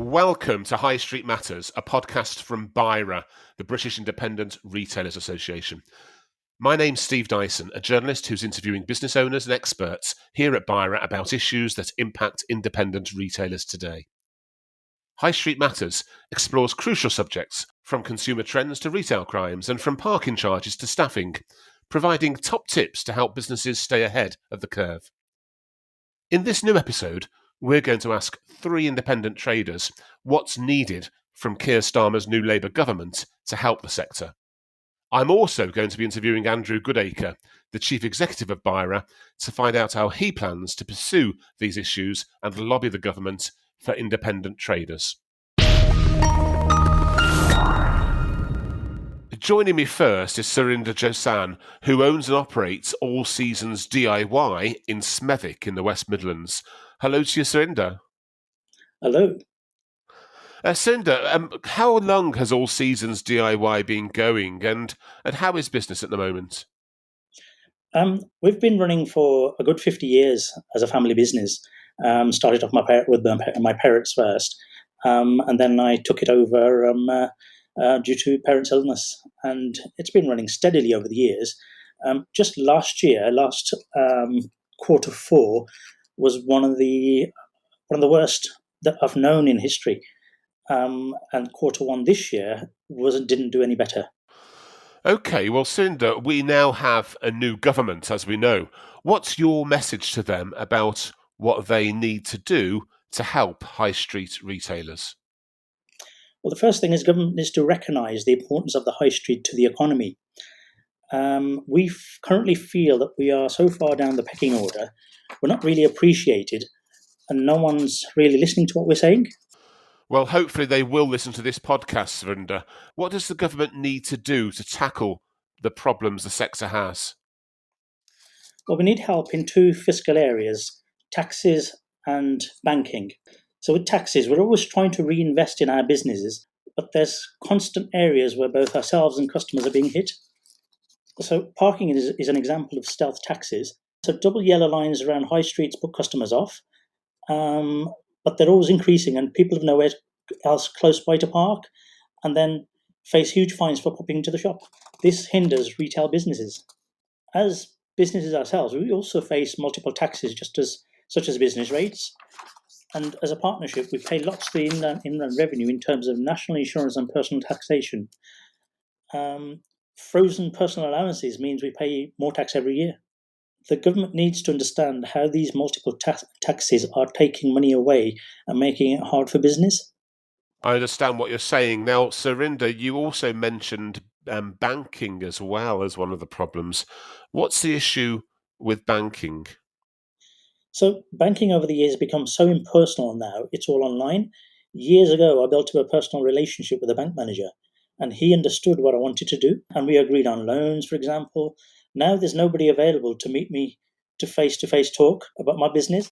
Welcome to High Street Matters, a podcast from Bira, the British Independent Retailers Association. My name's Steve Dyson, a journalist who's interviewing business owners and experts here at Bira about issues that impact independent retailers today. High Street Matters explores crucial subjects from consumer trends to retail crimes and from parking charges to staffing, providing top tips to help businesses stay ahead of the curve. In this new episode, we're going to ask three independent traders what's needed from Keir Starmer's new Labour government to help the sector. I'm also going to be interviewing Andrew Goodacre, the Chief Executive of Bira, to find out how he plans to pursue these issues and lobby the government for independent traders. Joining me first is Surinder Josan, who owns and operates All Seasons DIY in Smethwick in the West Midlands. Hello to you, Surinder. Hello. Surinder, how long has All Seasons DIY been going and how is business at the moment? We've been running for a good 50 years as a family business. Started off with my parents first, and then I took it over due to parents' illness, and it's been running steadily over the years. Just last quarter four was one of the worst that I've known in history, and quarter one this year didn't do any better. Okay, well, Surinder, we now have a new government, as we know. What's your message to them about what they need to do to help high street retailers? Well, the first thing is government needs to recognise the importance of the high street to the economy. We currently feel that we are so far down the pecking order, we're not really appreciated, and no one's really listening to what we're saying. Well, hopefully they will listen to this podcast, Surinder. What does the government need to do to tackle the problems the sector has? Well, we need help in two fiscal areas, taxes and banking. So with taxes, we're always trying to reinvest in our businesses, but there's constant areas where both ourselves and customers are being hit. So parking is an example of stealth taxes. So double yellow lines around high streets put customers off, but they're always increasing and people have nowhere else close by to park and then face huge fines for popping into the shop. This hinders retail businesses. As businesses ourselves, we also face multiple taxes such as business rates. And as a partnership, we pay lots of the inland revenue in terms of national insurance and personal taxation. Frozen personal allowances means we pay more tax every year. The government needs to understand how these multiple taxes are taking money away and making it hard for business. I understand what you're saying. Now, Surinder, you also mentioned banking as well as one of the problems. What's the issue with banking? So banking over the years has become so impersonal now, it's all online. Years ago, I built up a personal relationship with a bank manager, and he understood what I wanted to do, and we agreed on loans, for example. Now there's nobody available to meet me to face-to-face talk about my business.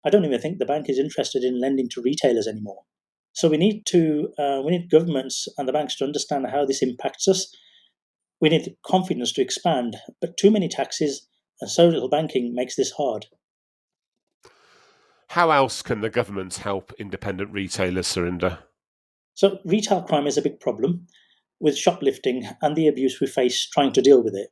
I don't even think the bank is interested in lending to retailers anymore. So we need governments and the banks to understand how this impacts us. We need the confidence to expand, but too many taxes and so little banking makes this hard. How else can the government help independent retailers, Surinder? So retail crime is a big problem with shoplifting and the abuse we face trying to deal with it.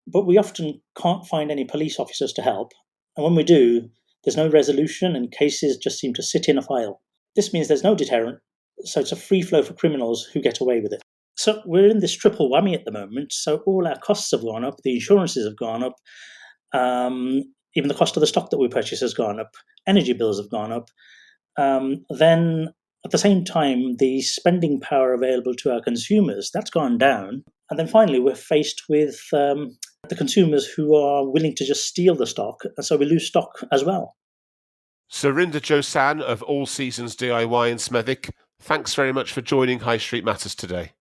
But we often can't find any police officers to help. And when we do, there's no resolution and cases just seem to sit in a file. This means there's no deterrent, so it's a free flow for criminals who get away with it. So we're in this triple whammy at the moment. So all our costs have gone up, the insurances have gone up, even the cost of the stock that we purchase has gone up, energy bills have gone up. Then at the same time, the spending power available to our consumers, that's gone down. And then finally, we're faced with the consumers who are willing to just steal the stock, and so we lose stock as well. Surinder Josan of All Seasons DIY in Smethwick, thanks very much for joining High Street Matters today.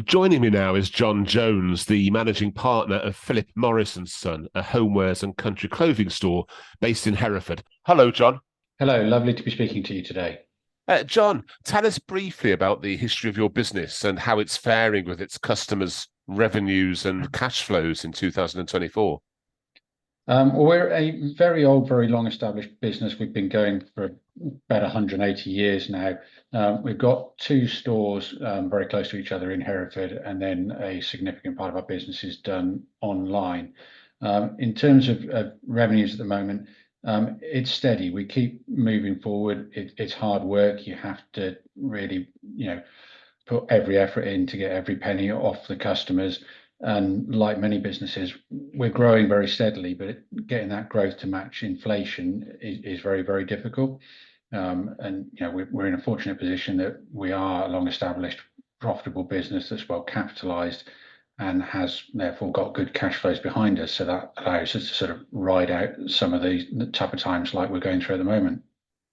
Joining me now is John Jones, the managing partner of Philip Morris & Son, a homewares and country clothing store based in Hereford. Hello, John. Hello, lovely to be speaking to you today. John, tell us briefly about the history of your business and how it's faring with its customers' revenues and cash flows in 2024. Well, we're a very old, very long established business. We've been going for about 180 years now. We've got two stores very close to each other in Hereford, and then a significant part of our business is done online. In terms of revenues at the moment, it's steady. We keep moving forward. It's hard work. You have to really, put every effort in to get every penny off the customers. And like many businesses, we're growing very steadily, but getting that growth to match inflation is very, very difficult. And we're in a fortunate position that we are a long-established, profitable business that's well capitalized and has therefore got good cash flows behind us. So that allows us to sort of ride out some of the tougher times like we're going through at the moment.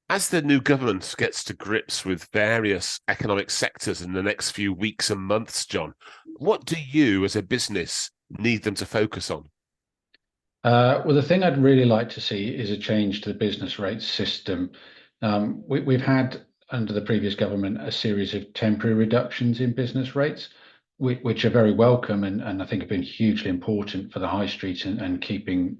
As the new government gets to grips with various economic sectors in the next few weeks and months, John, what do you as a business need them to focus on? Well, the thing I'd really like to see is a change to the business rates system. We've had under the previous government a series of temporary reductions in business rates, which are very welcome and I think have been hugely important for the high street and keeping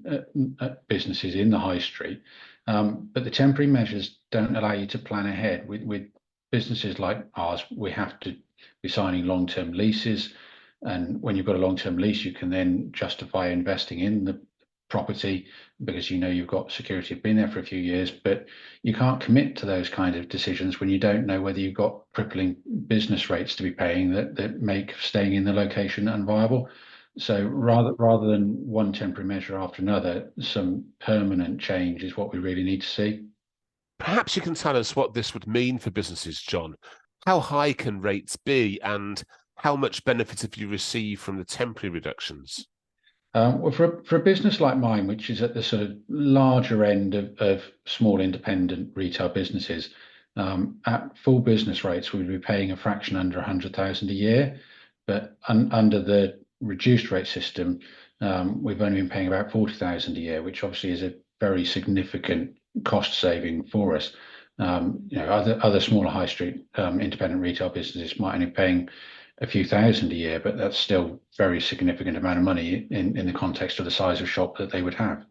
businesses in the high street. But the temporary measures don't allow you to plan ahead. With businesses like ours, we have to be signing long-term leases. And when you've got a long-term lease, you can then justify investing in the property because you've got security of being there for a few years, but you can't commit to those kind of decisions when you don't know whether you've got crippling business rates to be paying that make staying in the location unviable. So rather than one temporary measure after another, some permanent change is what we really need to see. Perhaps you can tell us what this would mean for businesses, John. How high can rates be, and how much benefit have you received from the temporary reductions? Well, for a business like mine, which is at the sort of larger end of small independent retail businesses, at full business rates, we'd be paying a fraction under 100,000 a year. But under the reduced rate system, we've only been paying about 40,000 a year, which obviously is a very significant cost saving for us. Other smaller high street independent retail businesses might only be paying a few thousand a year, but that's still very significant amount of money in the context of the size of shop that they would have.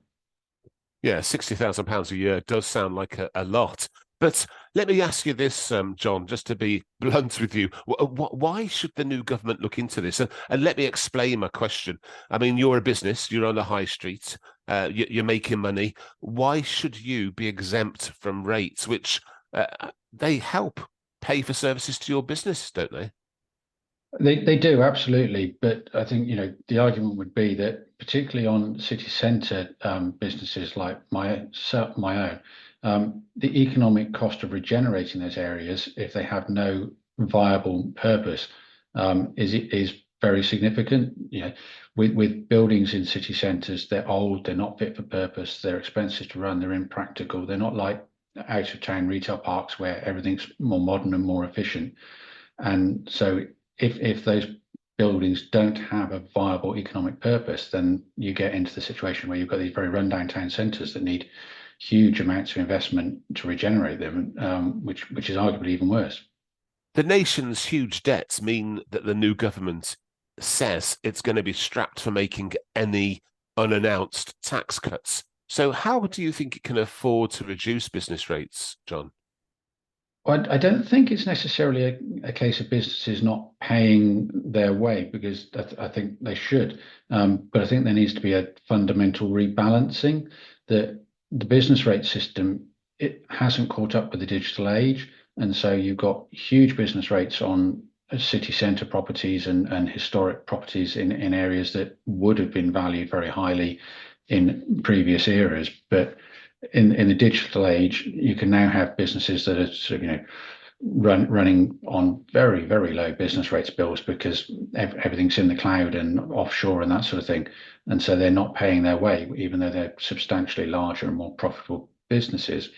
Yeah, £60,000 a year does sound like a lot. But let me ask you this, John, just to be blunt with you. Why should the new government look into this? And let me explain my question. I mean, you're a business, you're on the high street, you're making money. Why should you be exempt from rates, which they help pay for services to your business, don't they? They do absolutely, but I think the argument would be that particularly on city centre businesses like my own, the economic cost of regenerating those areas, if they have no viable purpose, is very significant. With buildings in city centres, they're old, they're not fit for purpose, they're expensive to run, they're impractical. They're not like out of town retail parks where everything's more modern and more efficient. And so if those buildings don't have a viable economic purpose, then you get into the situation where you've got these very rundown town centres that need huge amounts of investment to regenerate them, which is arguably even worse. The nation's huge debts mean that the new government says it's going to be strapped for making any unannounced tax cuts. So how do you think it can afford to reduce business rates, John? I don't think it's necessarily a case of businesses not paying their way because I think they should. But I think there needs to be a fundamental rebalancing that the business rate system, it hasn't caught up with the digital age. And so you've got huge business rates on city centre properties and historic properties in areas that would have been valued very highly in previous eras. But in the digital age, you can now have businesses that are sort of, running on very, very low business rates bills because everything's in the cloud and offshore and that sort of thing. And so they're not paying their way, even though they're substantially larger and more profitable businesses.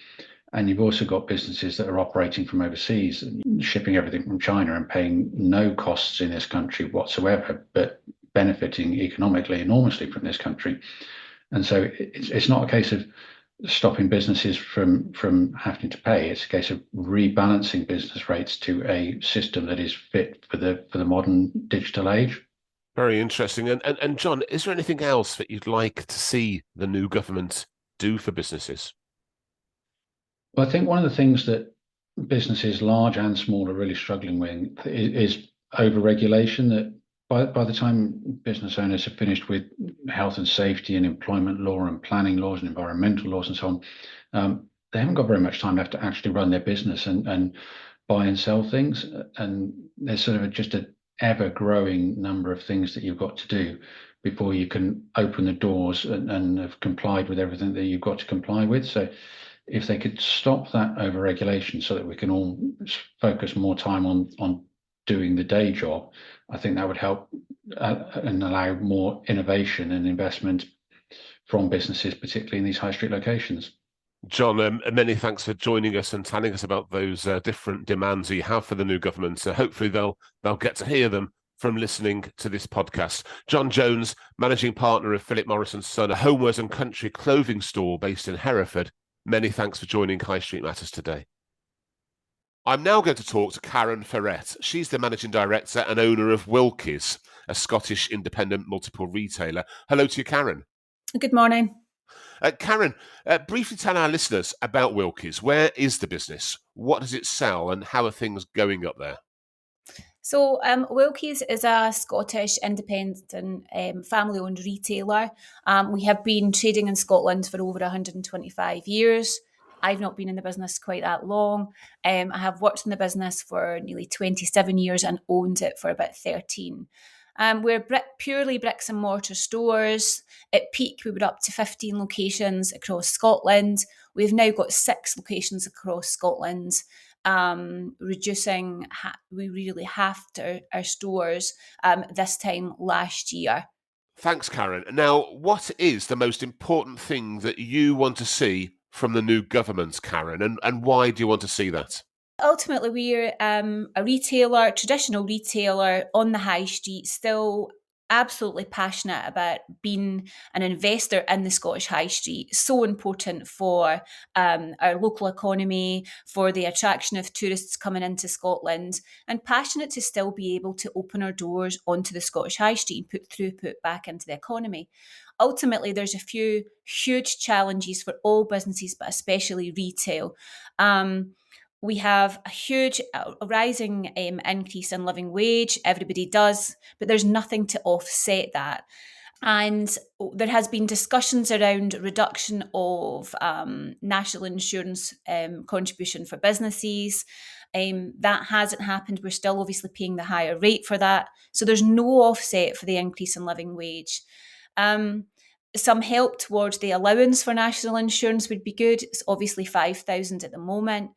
And you've also got businesses that are operating from overseas and shipping everything from China and paying no costs in this country whatsoever, but benefiting economically enormously from this country. And so it's not a case of stopping businesses from having to pay. It's a case of rebalancing business rates to a system that is fit for the modern digital age. Very interesting. And John, is there anything else that you'd like to see the new government do for businesses? Well, I think one of the things that businesses, large and small, are really struggling with is over-regulation. That by the time business owners have finished with health and safety and employment law and planning laws and environmental laws and so on, they haven't got very much time left to actually run their business and buy and sell things. And there's sort of just an ever-growing number of things that you've got to do before you can open the doors and have complied with everything that you've got to comply with. So if they could stop that over-regulation so that we can all focus more time on doing the day job, I think that would help and allow more innovation and investment from businesses, particularly in these high street locations. John, many thanks for joining us and telling us about those different demands you have for the new government. Hopefully they'll get to hear them from listening to this podcast. John Jones, managing partner of Philip Morris & Son, a homewares and country clothing store based in Hereford. Many thanks for joining High Street Matters today. I'm now going to talk to Karen Ferret. She's the managing director and owner of Wilkies, a Scottish independent multiple retailer. Hello to you, Karen. Good morning. Karen, briefly tell our listeners about Wilkies. Where is the business? What does it sell and how are things going up there? So Wilkies is a Scottish independent family-owned retailer. We have been trading in Scotland for over 125 years. I've not been in the business quite that long. I have worked in the business for nearly 27 years and owned it for about 13. We're purely bricks and mortar stores. At peak, we were up to 15 locations across Scotland. We've now got 6 locations across Scotland. Reducing we really halved our stores this time last year. Thanks, Karen. Now, what is the most important thing that you want to see from the new government, Karen, and why do you want to see that? Ultimately, we're a retailer, traditional retailer on the high street, still absolutely passionate about being an investor in the Scottish high street. So important for our local economy, for the attraction of tourists coming into Scotland, and passionate to still be able to open our doors onto the Scottish high street and put throughput back into the economy. Ultimately, there's a few huge challenges for all businesses, but especially retail. We have a huge rising increase in living wage. Everybody does, but there's nothing to offset that. And there has been discussions around reduction of national insurance contribution for businesses. That hasn't happened. We're still obviously paying the higher rate for that. So there's no offset for the increase in living wage. Some help towards the allowance for national insurance would be good. It's obviously 5,000 at the moment.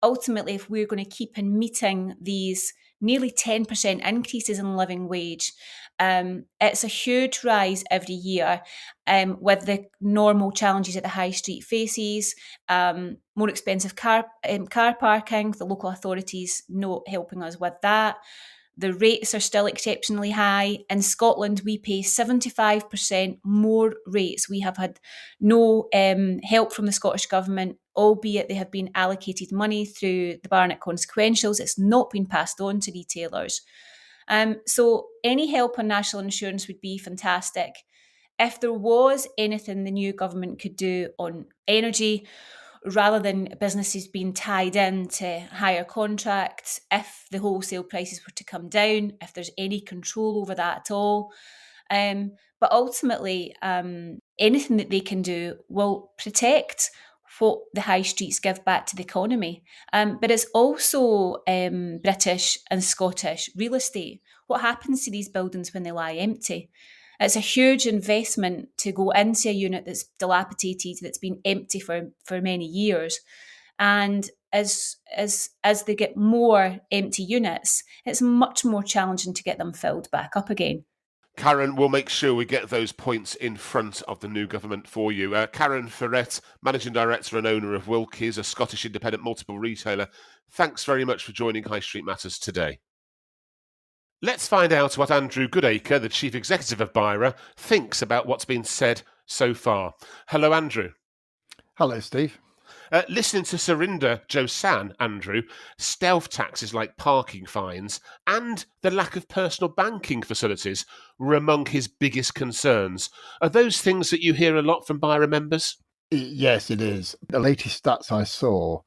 Ultimately, if we're going to keep on meeting these nearly 10% increases in living wage, it's a huge rise every year with the normal challenges that the high street faces, more expensive car parking, the local authorities not helping us with that. The rates are still exceptionally high. In Scotland, we pay 75% more rates. We have had no help from the Scottish Government, albeit they have been allocated money through the Barnett consequentials. It's not been passed on to retailers. So any help on national insurance would be fantastic. If there was anything the new government could do on energy, rather than businesses being tied into higher contracts, if the wholesale prices were to come down, if there's any control over that at all. But ultimately, anything that they can do will protect what the high streets give back to the economy. But it's also British and Scottish real estate. What happens to these buildings when they lie empty? It's a huge investment to go into a unit that's dilapidated, that's been empty for many years. And as they get more empty units, it's much more challenging to get them filled back up again. Karen, we'll make sure we get those points in front of the new government for you. Karen Ferret, Managing Director and owner of Wilkies, a Scottish independent multiple retailer. Thanks very much for joining High Street Matters today. Let's find out what Andrew Goodacre, the Chief Executive of Bira, thinks about what's been said so far. Hello, Andrew. Hello, Steve. Listening to Surinder Josan, Andrew, stealth taxes like parking fines and the lack of personal banking facilities were among his biggest concerns. Are those things that you hear a lot from Bira members? Yes, it is. The latest stats I saw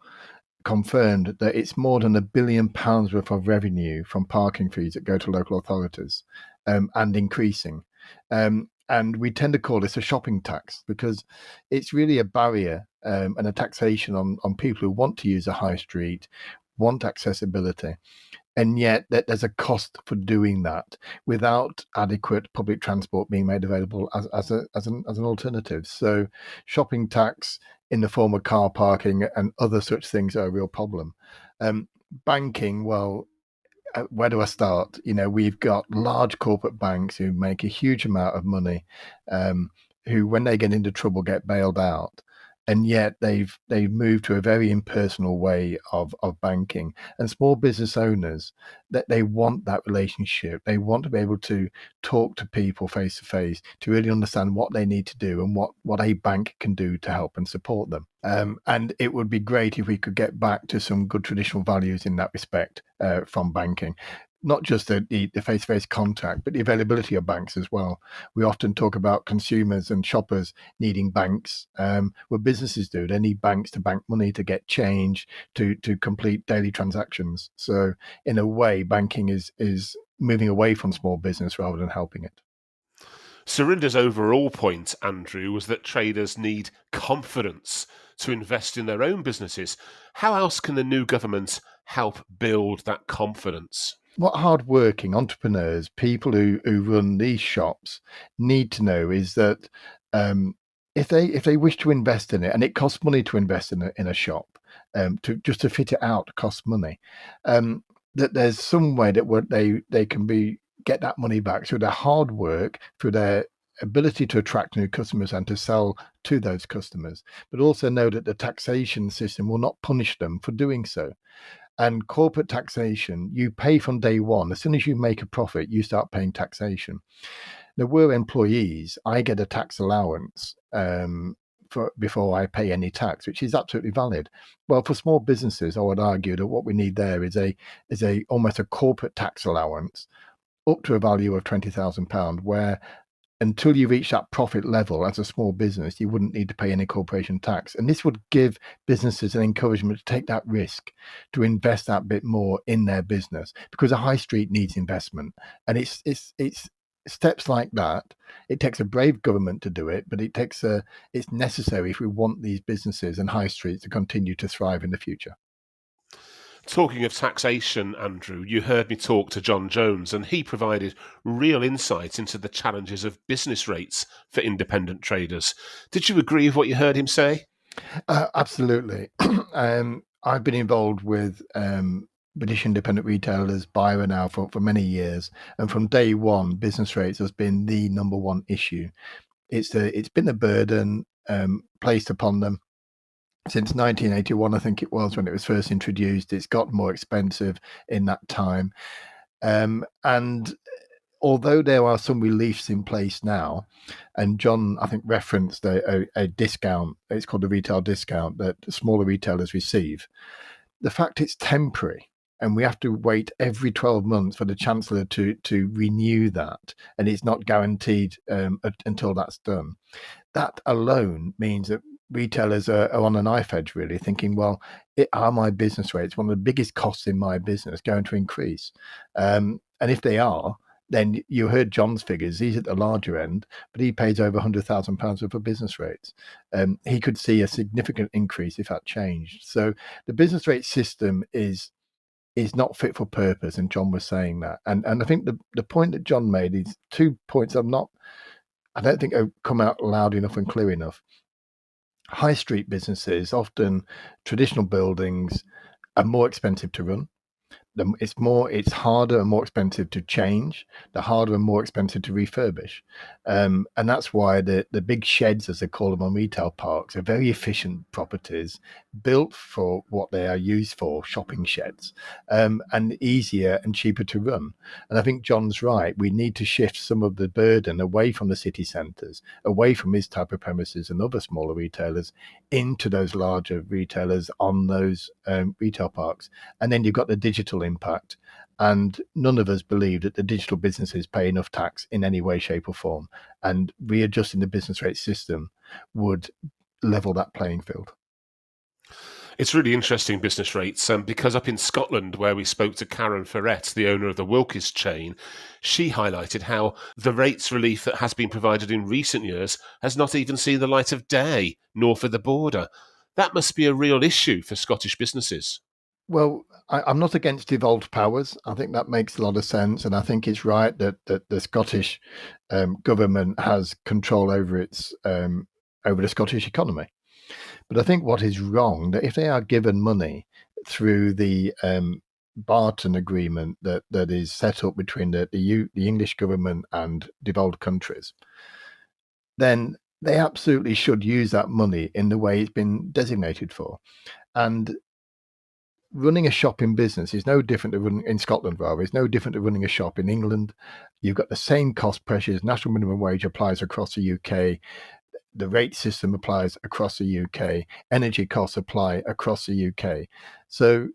confirmed that it's more than £1 billion worth of revenue from parking fees that go to local authorities, and increasing. And we tend to call this a shopping tax because it's really a barrier and a taxation on people who want to use a high street, want accessibility. And yet there's a cost for doing that without adequate public transport being made available as an alternative. So shopping tax in the form of car parking and other such things are a real problem. Banking, well, where do I start? We've got large corporate banks who make a huge amount of money, who, when they get into trouble, get bailed out. And yet they've moved to a very impersonal way of banking. And small business owners, that they want that relationship. They want to be able to talk to people face to face to really understand what they need to do and what a bank can do to help and support them. And it would be great if we could get back to some good traditional values in that respect from banking. Not just the face-to-face contact, but the availability of banks as well. We often talk about consumers and shoppers needing banks. What businesses do, they need banks to bank money, to get change, to complete daily transactions. So in a way, banking is moving away from small business rather than helping it. Surinder's overall point, Andrew, was that traders need confidence to invest in their own businesses. How else can the new government help build that confidence? What hard-working entrepreneurs, people who run these shops, need to know is that if they wish to invest in it, and it costs money to invest in a shop, to fit it out costs money, that there's some way that they can get that money back through their hard work, through their ability to attract new customers and to sell to those customers, but also know that the taxation system will not punish them for doing so. And corporate taxation, you pay from day one. As soon as you make a profit, you start paying taxation. Now, we're employees. I get a tax allowance before I pay any tax, which is absolutely valid. Well, for small businesses, I would argue that what we need there is a almost a corporate tax allowance up to a value of £20,000, where until you reach that profit level as a small business, you wouldn't need to pay any corporation tax. And this would give businesses an encouragement to take that risk, to invest that bit more in their business, because a high street needs investment. And it's steps like that. It takes a brave government to do it, but it's necessary if we want these businesses and high streets to continue to thrive in the future. Talking of taxation, Andrew, you heard me talk to John Jones, and he provided real insight into the challenges of business rates for independent traders. Did you agree with what you heard him say? Absolutely. I've been involved with British independent retailers, Bira, now for many years, and from day one, business rates has been the number one issue. It's been a burden placed upon them. Since 1981, I think it was, when it was first introduced. It's got more expensive in that time. And although there are some reliefs in place now, and John, I think, referenced a discount, it's called the retail discount, that smaller retailers receive, the fact it's temporary, and we have to wait every 12 months for the Chancellor to renew that, and it's not guaranteed until that's done. That alone means that retailers are on a knife edge, really, thinking, well, are my business rates, one of the biggest costs in my business, going to increase? And if they are, then you heard John's figures. He's at the larger end, but he pays over £100,000 worth of business rates. He could see a significant increase if that changed. So the business rate system is not fit for purpose, and John was saying that. And I think the point that John made is 2 points I don't think have come out loud enough and clear enough. High street businesses, often traditional buildings, are more expensive to run. It's harder and more expensive to change. They're harder and more expensive to refurbish, and that's why the big sheds, as they call them on retail parks, are very efficient properties built for what they are used for, shopping sheds, and easier and cheaper to run. And I think John's right. We need to shift some of the burden away from the city centres, away from his type of premises and other smaller retailers, into those larger retailers on those retail parks. And then you've got the digital impact. And none of us believe that the digital businesses pay enough tax in any way, shape, or form. And readjusting the business rate system would level that playing field. It's really interesting, business rates, because up in Scotland, where we spoke to Karen Ferret, the owner of the Wilkes chain, she highlighted how the rates relief that has been provided in recent years has not even seen the light of day north of the border. That must be a real issue for Scottish businesses. Well, I'm not against devolved powers. I think that makes a lot of sense, and I think it's right that the Scottish government has control over its over the Scottish economy. But I think what is wrong that if they are given money through the Barton agreement that is set up between the English government and devolved countries, then they absolutely should use that money in the way it's been designated for. And running a shop in business is no different to running in Scotland, rather, is no different to running a shop in England. You've got the same cost pressures. National minimum wage applies across the UK. The rate system applies across the UK. Energy costs apply across the UK. So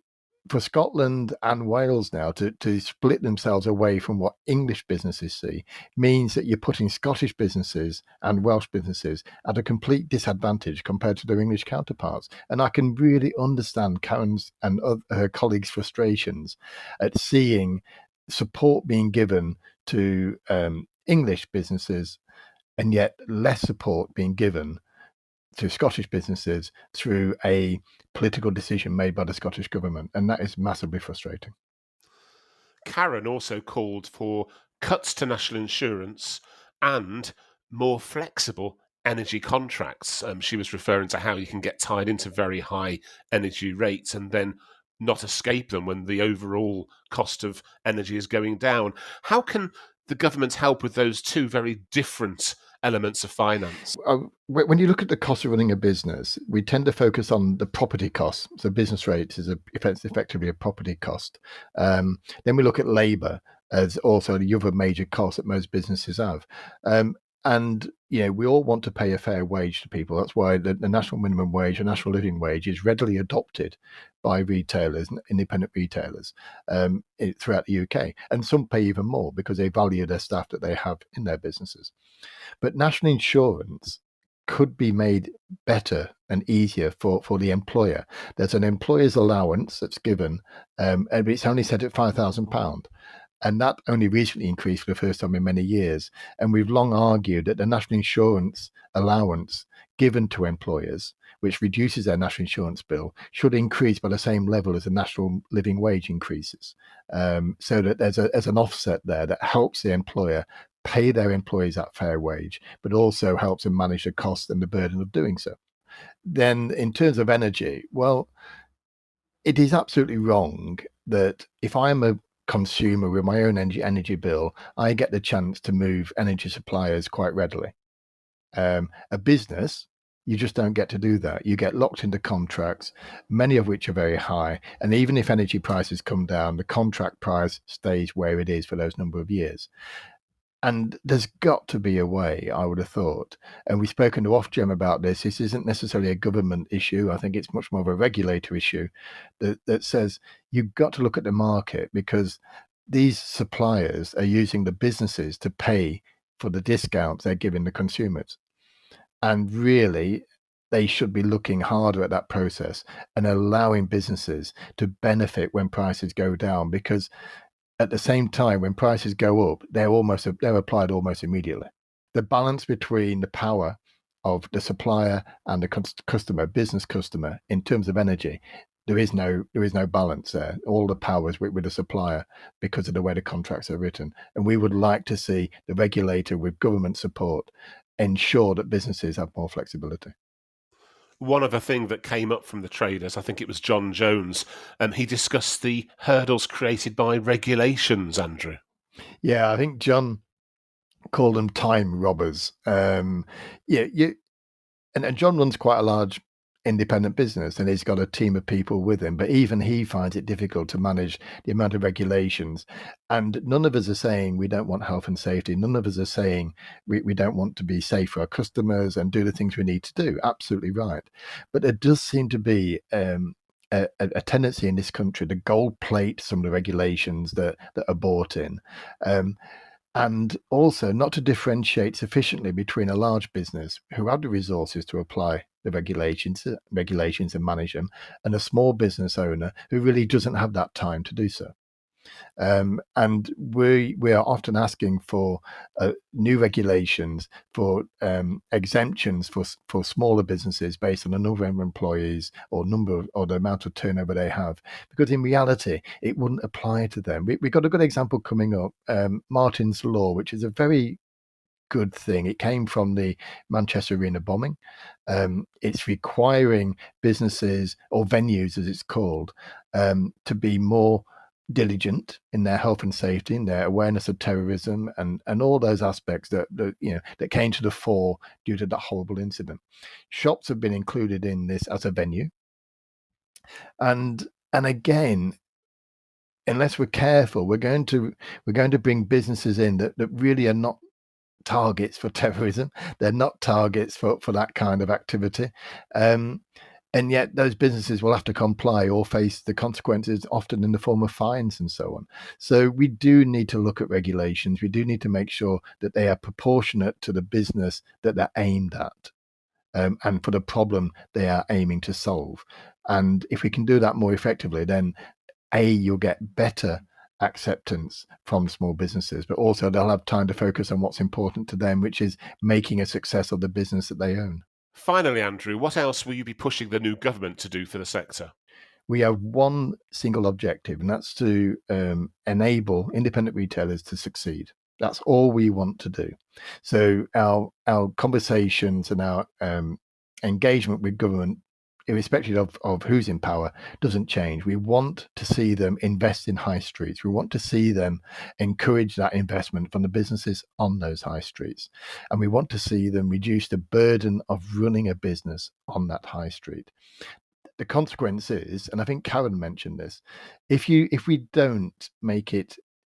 for Scotland and Wales now to split themselves away from what English businesses see means that you're putting Scottish businesses and Welsh businesses at a complete disadvantage compared to their English counterparts. And I can really understand Karen's and her colleagues' frustrations at seeing support being given to English businesses and yet less support being given to Scottish businesses through a political decision made by the Scottish government. And that is massively frustrating. Karen also called for cuts to national insurance and more flexible energy contracts. She was referring to how you can get tied into very high energy rates and then not escape them when the overall cost of energy is going down. How can the government help with those two very different elements of finance? When you look at the cost of running a business, we tend to focus on the property costs. So business rates is effectively a property cost. Then we look at labour as also the other major cost that most businesses have. And we all want to pay a fair wage to people. That's why the national minimum wage or national living wage is readily adopted by retailers, independent retailers, throughout the UK. And some pay even more because they value their staff that they have in their businesses. But national insurance could be made better and easier for the employer. There's an employer's allowance that's given, and it's only set at £5,000. And that only recently increased for the first time in many years. And we've long argued that the national insurance allowance given to employers, which reduces their national insurance bill, should increase by the same level as the national living wage increases, so that there's an offset there that helps the employer pay their employees that fair wage, but also helps them manage the cost and the burden of doing so. Then in terms of energy, well, it is absolutely wrong that if I'm a consumer with my own energy bill, I get the chance to move energy suppliers quite readily. A business, you just don't get to do that. You get locked into contracts, many of which are very high. And even if energy prices come down, the contract price stays where it is for those number of years. And there's got to be a way, I would have thought. And we've spoken to Ofgem about this. This isn't necessarily a government issue. I think it's much more of a regulator issue that says you've got to look at the market, because these suppliers are using the businesses to pay for the discounts they're giving the consumers. And really, they should be looking harder at that process and allowing businesses to benefit when prices go down, because at the same time, when prices go up, they're applied almost immediately. The balance between the power of the supplier and the business customer, in terms of energy, there is no balance there. All the powers with the supplier because of the way the contracts are written. And we would like to see the regulator, with government support, ensure that businesses have more flexibility. One other thing that came up from the traders, I think it was John Jones, he discussed the hurdles created by regulations, Andrew. Yeah, I think John called them time robbers. And John runs quite a large independent business, and he's got a team of people with him, but even he finds it difficult to manage the amount of regulations. And none of us are saying we don't want health and safety. None of us are saying we don't want to be safe for our customers and do the things we need to do. Absolutely right. But there does seem to be a tendency in this country to gold plate some of the regulations that are brought in. And also not to differentiate sufficiently between a large business who have the resources to apply the regulations and manage them, and a small business owner who really doesn't have that time to do so. And we are often asking for new regulations, for exemptions for smaller businesses based on the number of employees or the amount of turnover they have, because in reality it wouldn't apply to them. We've got a good example coming up, Martin's Law, which is a very good thing. It came from the Manchester Arena bombing. It's requiring businesses, or venues as it's called, to be more diligent in their health and safety, in their awareness of terrorism, and all those aspects that came to the fore due to that horrible incident. Shops have been included in this as a venue, and again, unless we're careful, we're going to bring businesses in that really are not targets for terrorism. They're not targets for that kind of activity. And yet those businesses will have to comply or face the consequences, often in the form of fines and so on. So we do need to look at regulations. We do need to make sure that they are proportionate to the business that they're aimed at, and for the problem they are aiming to solve. And if we can do that more effectively, then you'll get better acceptance from small businesses, but also they'll have time to focus on what's important to them, which is making a success of the business that they own. Finally, Andrew, what else will you be pushing the new government to do for the sector? We have one single objective, and that's to enable independent retailers to succeed. That's all we want to do. So our conversations and our engagement with government, irrespective of who's in power, doesn't change. We want to see them invest in high streets. We want to see them encourage that investment from the businesses on those high streets. And we want to see them reduce the burden of running a business on that high street. The consequence is, and I think Karen mentioned this, if we don't make it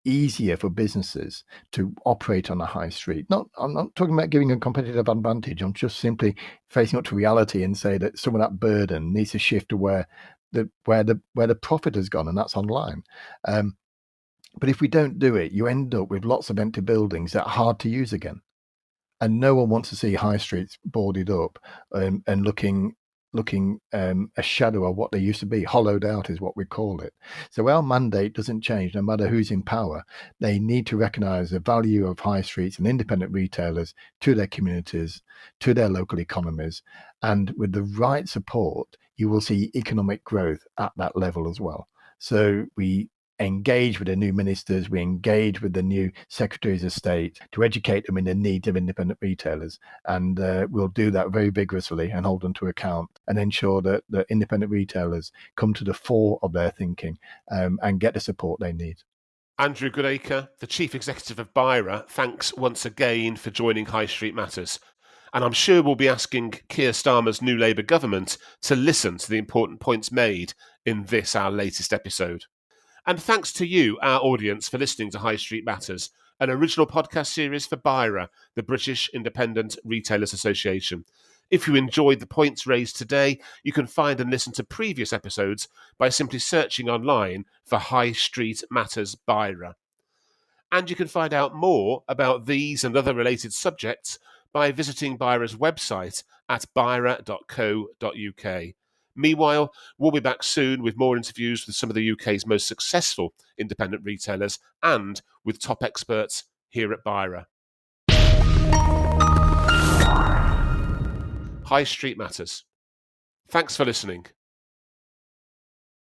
easier for businesses to operate on a high street, I'm not talking about giving a competitive advantage. I'm just simply facing up to reality and say that some of that burden needs to shift to where the profit has gone, and that's online. But if we don't do it, you end up with lots of empty buildings that are hard to use again, and no one wants to see high streets boarded up and looking a shadow of what they used to be. Hollowed out is what we call it. So our mandate doesn't change no matter who's in power. They need to recognise the value of high streets and independent retailers to their communities, to their local economies, and with the right support, you will see economic growth at that level as well. So we engage with the new ministers, we engage with the new secretaries of state to educate them in the needs of independent retailers, and we'll do that very vigorously and hold them to account and ensure that the independent retailers come to the fore of their thinking and get the support they need. Andrew Goodacre, the Chief Executive of Bira, thanks once again for joining High Street Matters. And I'm sure we'll be asking Keir Starmer's new Labour government to listen to the important points made in this, our latest episode. And thanks to you, our audience, for listening to High Street Matters, an original podcast series for Bira, the British Independent Retailers Association. If you enjoyed the points raised today, you can find and listen to previous episodes by simply searching online for High Street Matters Bira. And you can find out more about these and other related subjects by visiting Bira's website at bira.co.uk. Meanwhile, we'll be back soon with more interviews with some of the UK's most successful independent retailers and with top experts here at Bira. High Street Matters. Thanks for listening.